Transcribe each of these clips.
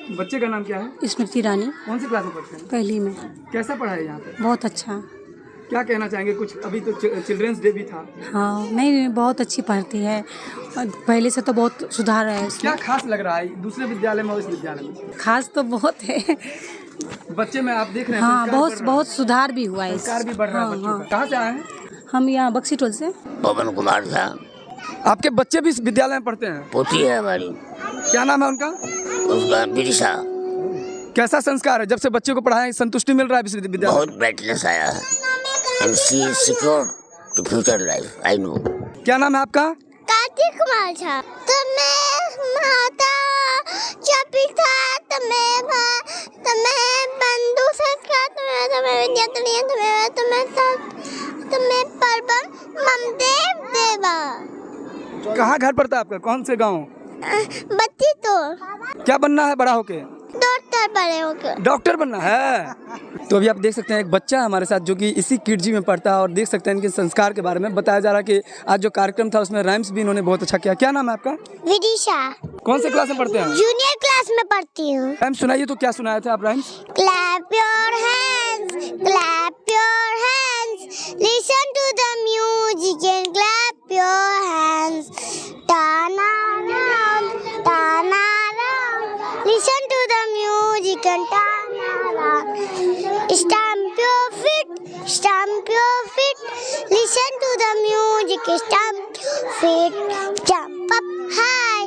बच्चे का नाम क्या है? स्मृति रानी। कौन सी क्लास में पढ़ते हैं? पहली में। कैसा पढ़ा है यहाँ पे? बहुत अच्छा। क्या कहना चाहेंगे? कुछ अभी तो चिल्ड्रंस डे भी था। हाँ, नहीं बहुत अच्छी पढ़ती है और पहले से तो बहुत सुधार है उसमें। क्या खास लग रहा है दूसरे विद्यालय में और इस विद्यालय में? खास तो बहुत है। बच्चे में आप देख रहे हैं हाँ, बहुत सुधार भी हुआ है। संस्कार भी बढ़ रहा है बच्चों का। कहाँ से आए हैं? हम यहाँ बक्सी टोल से। पवन कुमार था। आपके बच्चे भी इस विद्यालय में पढ़ते हैं? पोती है हमारी। क्या नाम है उनका? उसका विदिशा। कैसा संस्कार है? जब से बच्चे को पढ़ाएं संतुष्टि मिल रहा है इस विद्यालय? बहुत ब्राइटनेस आया है। And she is secure to future life. I know. क्या नाम है आपका? कार्तिक कुमार झा। तुम्हें माता चपी था, तुम्हें बंधु संस्कार, तुम्हें विद्यार्थी, तुम्हें परम ममदेव देवा। कहाँ घर पड़ता है आपका? कौन से गाँव? बच्ची तो क्या बनना है बड़ा होके? डॉक्टर बड़े होके। डॉक्टर बनना है। तो अभी आप देख सकते हैं एक बच्चा हमारे साथ जो कि इसी किडजी में पढ़ता है और देख सकते हैं इनके संस्कार के बारे में बताया जा रहा है कि आज जो कार्यक्रम था उसमें राइम्स भी इन्होंने बहुत अच्छा किया। क्या नाम है आपका? विदिशा। कौन से क्लास में पढ़ते हैं? जूनियर क्लास में पढ़ती हूँ। राइम्स सुनाइए। तो क्या सुनाए थे आप rhymes? Clap your hands, clap your hands, listen to the music and clap your hands. Turn around, listen to the music and turn around. Stamp your feet, listen to the music, stamp your feet. Jump up high,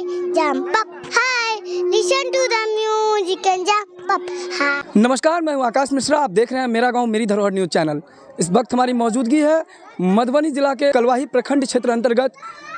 listen to the music and jump up high. नमस्कार, मैं हूं आकाश मिश्रा। आप देख रहे हैं मेरा गांव मेरी धरोहर न्यूज़ चैनल। इस वक्त हमारी मौजूदगी है मधुबनी जिला के कलवाही प्रखंड क्षेत्र अंतर्गत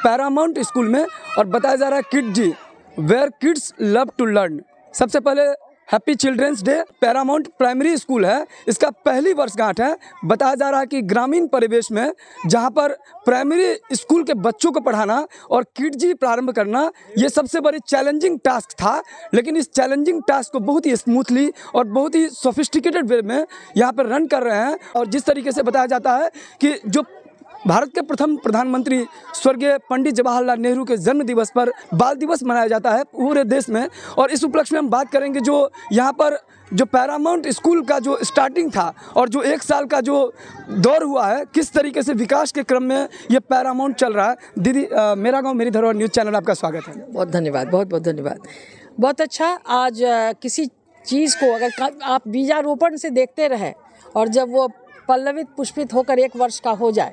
पैरामाउंट स्कूल में और बताया जा रहा है Kidzee where kids love to learn. सबसे पहले happy children's day. Paramount primary school है, इसका पहली वर्षगांठ है। बताया जा रहा है कि ग्रामीण परिवेश में जहां पर प्राइमरी स्कूल के बच्चों को पढ़ाना और किडजी प्रारंभ करना ये सबसे बड़ी चैलेंजिंग टास्क था, लेकिन इस चैलेंजिंग टास्क को बहुत ही स्मूथली और बहुत ही सोफिस्टिकेटेड वे में यहाँ पर रन कर रहे हैं। और जिस तरीके से बताया जाता है कि जो भारत के प्रथम प्रधानमंत्री स्वर्गीय पंडित जवाहरलाल नेहरू के जन्म दिवस पर बाल दिवस मनाया जाता है पूरे देश में। और इस उपलक्ष्य में हम बात करेंगे जो यहाँ पर जो पैरामाउंट स्कूल का जो स्टार्टिंग था और जो 1 साल का जो दौर हुआ है, किस तरीके से विकास के क्रम में ये पैरामाउंट चल रहा है। दीदी, मेरा गांव मेरी धरोहर न्यूज़ चैनल आपका स्वागत है। बहुत धन्यवाद, बहुत बहुत धन्यवाद। बहुत अच्छा। आज किसी चीज़ को अगर आप बीजारोपण से देखते रहें और जब वो पल्लवित पुष्पित होकर 1 वर्ष का हो जाए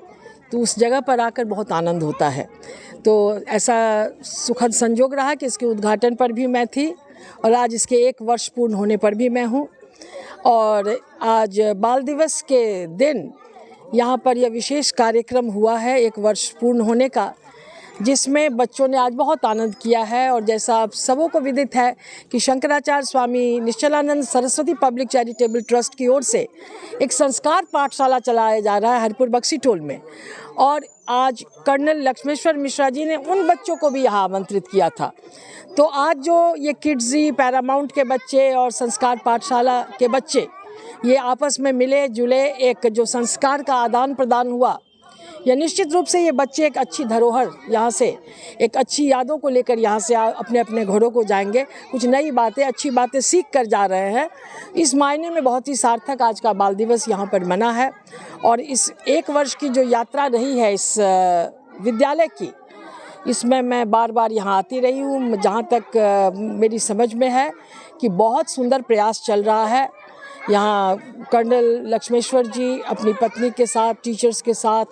तो उस जगह पर आकर बहुत आनंद होता है। तो ऐसा सुखद संजोग रहा कि इसके उद्घाटन पर भी मैं थी और आज इसके 1 वर्ष पूर्ण होने पर भी मैं हूँ। और आज बाल दिवस के दिन यहाँ पर यह विशेष कार्यक्रम हुआ है 1 वर्ष पूर्ण होने का, जिसमें बच्चों ने आज बहुत आनंद किया है। और जैसा आप सबों को विदित है कि Shankaracharya Swami Nishchalananda Saraswati public charitable trust की ओर से एक संस्कार पाठशाला चलाया जा रहा है हरिपुर बक्सी टोल में। और आज कर्नल लक्ष्मेश्वर मिश्रा जी ने उन बच्चों को भी यहाँ आमंत्रित किया था। तो आज जो ये किड्जी पैरामाउंट के बच्चे और संस्कार पाठशाला के बच्चे ये आपस में मिले जुले, एक जो संस्कार का आदान प्रदान हुआ, या निश्चित रूप से ये बच्चे एक अच्छी धरोहर यहाँ से, एक अच्छी यादों को लेकर यहाँ से अपने अपने घरों को जाएंगे, कुछ नई बातें, अच्छी बातें सीख कर जा रहे हैं। इस मायने में बहुत ही सार्थक आज का बाल दिवस यहाँ पर मना है। और इस 1 वर्ष की जो यात्रा रही है इस विद्यालय की, इसमें मैं बार बार यहाँ आती रही हूँ। जहाँ तक मेरी समझ में है कि बहुत सुंदर प्रयास चल रहा है। यहाँ कर्नल लक्ष्मेश्वर जी अपनी पत्नी के साथ, टीचर्स के साथ,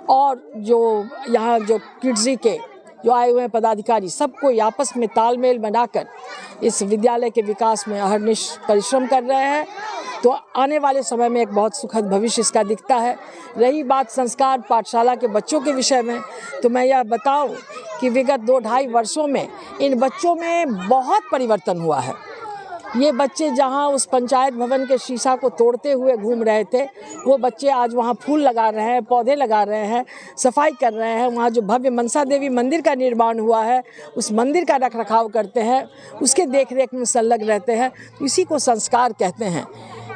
और जो यहाँ जो किड्जी के जो आए हुए हैं पदाधिकारी, सबको आपस में तालमेल बनाकर इस विद्यालय के विकास में अहर्निश परिश्रम कर रहे हैं। तो आने वाले समय में एक बहुत सुखद भविष्य इसका दिखता है। रही बात संस्कार पाठशाला के बच्चों के विषय में, तो मैं यह बताऊं कि विगत 2-2.5 वर्षों में इन बच्चों में बहुत परिवर्तन हुआ है। ये बच्चे जहाँ उस पंचायत भवन के शीशा को तोड़ते हुए घूम रहे थे, वो बच्चे आज वहाँ फूल लगा रहे हैं, पौधे लगा रहे हैं, सफाई कर रहे हैं। वहाँ जो भव्य मनसा देवी मंदिर का निर्माण हुआ है, उस मंदिर का रखरखाव करते हैं, उसके देखरेख में संलग्न रहते हैं। इसी को संस्कार कहते हैं,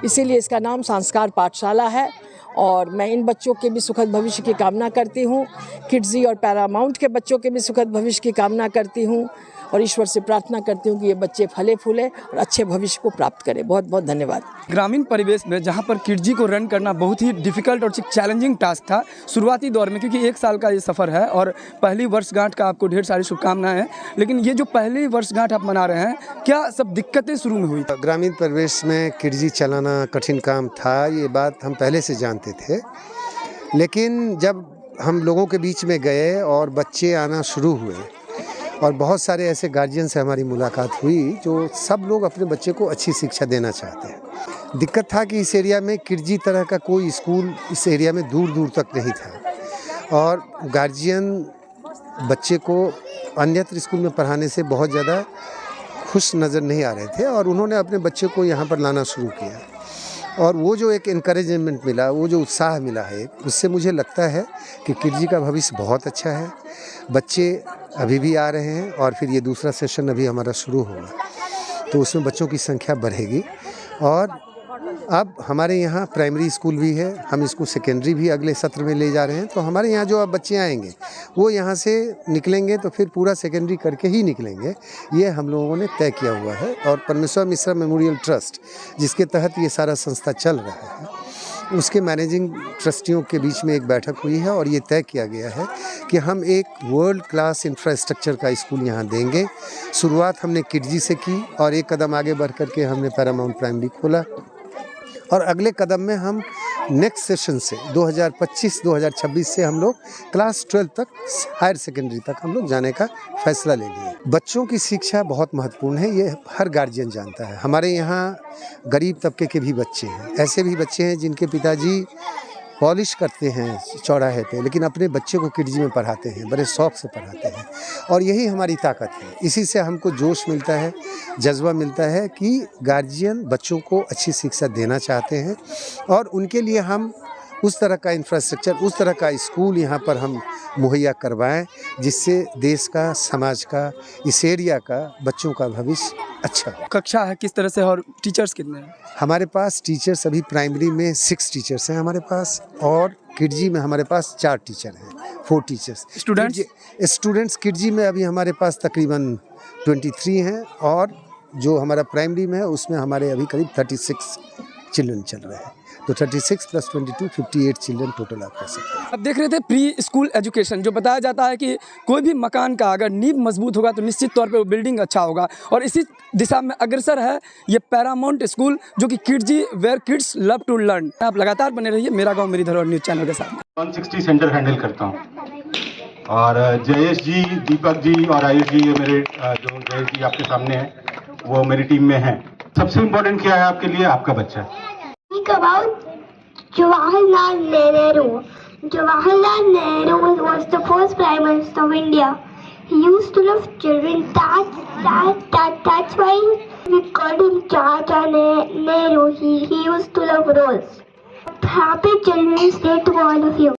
इसीलिए इसका नाम संस्कार पाठशाला है। और मैं इन बच्चों के भी सुखद भविष्य की कामना करती हूँ, किड्जी और पैरामाउंट के बच्चों के भी सुखद भविष्य की कामना करती हूँ। और ईश्वर से प्रार्थना करती हूँ कि ये बच्चे फले फूले और अच्छे भविष्य को प्राप्त करें। बहुत बहुत धन्यवाद। ग्रामीण परिवेश में जहाँ पर किड्जी को रन करना बहुत ही डिफिकल्ट और चैलेंजिंग टास्क था शुरुआती दौर में, क्योंकि 1 साल का ये सफ़र है और पहली वर्षगांठ का आपको ढेर सारी शुभकामनाएं हैं। लेकिन ये जो पहली वर्षगांठ आप मना रहे हैं, क्या सब दिक्कतें शुरू में हुई? ग्रामीण परिवेश में किड्जी चलाना कठिन काम था, ये बात हम पहले से जानते थे। लेकिन जब हम लोगों के बीच में गए और बच्चे आना शुरू हुए और बहुत सारे ऐसे गार्जियन से हमारी मुलाकात हुई जो सब लोग अपने बच्चे को अच्छी शिक्षा देना चाहते हैं। दिक्कत था कि इस एरिया में किड्जी तरह का कोई स्कूल इस एरिया में दूर दूर तक नहीं था और गार्जियन बच्चे को अन्यत्र स्कूल में पढ़ाने से बहुत ज़्यादा खुश नज़र नहीं आ रहे थे और उन्होंने अपने बच्चे को यहाँ पर लाना शुरू किया। और वो जो एक इनकरेजमेंट मिला, वो जो उत्साह मिला है, उससे मुझे लगता है कि किड्जी का भविष्य बहुत अच्छा है। बच्चे अभी भी आ रहे हैं और फिर ये दूसरा सेशन अभी हमारा शुरू होगा तो उसमें बच्चों की संख्या बढ़ेगी। और अब हमारे यहाँ प्राइमरी स्कूल भी है, हम इसको सेकेंडरी भी अगले सत्र में ले जा रहे हैं। तो हमारे यहाँ जो अब बच्चे आएंगे वो यहाँ से निकलेंगे तो फिर पूरा सेकेंडरी करके ही निकलेंगे, ये हम लोगों ने तय किया हुआ है। और परमेश्वर मिश्रा मेमोरियल ट्रस्ट जिसके तहत ये सारा संस्था चल रहा है, उसके मैनेजिंग ट्रस्टियों के बीच में एक बैठक हुई है और ये तय किया गया है कि हम एक वर्ल्ड क्लास इंफ्रास्ट्रक्चर का स्कूल यहाँ देंगे। शुरुआत हमने किड्जी से की और एक कदम आगे बढ़ करके हमने पैरामाउंट प्राइमरी खोला और अगले कदम में हम नेक्स्ट सेशन से 2025-2026 से हम लोग क्लास 12 तक हायर सेकेंडरी तक हम लोग जाने का फैसला ले लिए। बच्चों की शिक्षा बहुत महत्वपूर्ण है, ये हर गार्जियन जानता है। हमारे यहाँ गरीब तबके के भी बच्चे हैं, ऐसे भी बच्चे हैं जिनके पिताजी पॉलिश करते हैं चौराहे पे, लेकिन अपने बच्चे को किड्जी में पढ़ाते हैं, बड़े शौक से पढ़ाते हैं। और यही हमारी ताकत है, इसी से हमको जोश मिलता है, जज्बा मिलता है कि गार्जियन बच्चों को अच्छी शिक्षा देना चाहते हैं और उनके लिए हम उस तरह का इंफ्रास्ट्रक्चर, उस तरह का स्कूल यहाँ पर हम मुहैया करवाएं जिससे देश का, समाज का, इस एरिया का बच्चों का भविष्य अच्छा हो। कक्षा है किस तरह से और टीचर्स कितने हैं? हमारे पास टीचर्स अभी प्राइमरी में 6 टीचर्स हैं हमारे पास और किड्जी में हमारे पास 4 टीचर हैं, 4 टीचर्स। स्टूडेंट्स किड्जी में अभी हमारे पास तकरीबन 23 हैं और जो हमारा प्राइमरी में है उसमें हमारे अभी करीब 36 चिल्ड्रन चल रहे हैं। तो 36 + 22 58 चिल्ड्रन टोटल आप कह सकते हैं। अब देख रहे थे प्री स्कूल एजुकेशन, जो बताया जाता है कि कोई भी मकान का अगर नींव मजबूत होगा तो निश्चित तौर पे वो बिल्डिंग अच्छा होगा और इसी दिशा में अग्रसर है ये पैरामाउंट स्कूल जो कि Kidzee where kids love to learn. आप लगातार बने रहिए मेरा गाँव मेरी धरोहर न्यूज़ चैनल के साथ। 160 सेंटर हैंडल करता हूँ और जयेश जी, दीपक जी और आयुष जी, ये मेरे जो जयेश जी आपके सामने हैं वो मेरी टीम में हैं। सबसे इम्पोर्टेंट क्या है आपके लिए? आपका बच्चा। Jawaharlal Nehru. Jawaharlal Nehru was the first Prime Minister of India. He used to love children. That's why we called him Chacha Nehru. He used to love rolls. Happy Children's Day to all of you.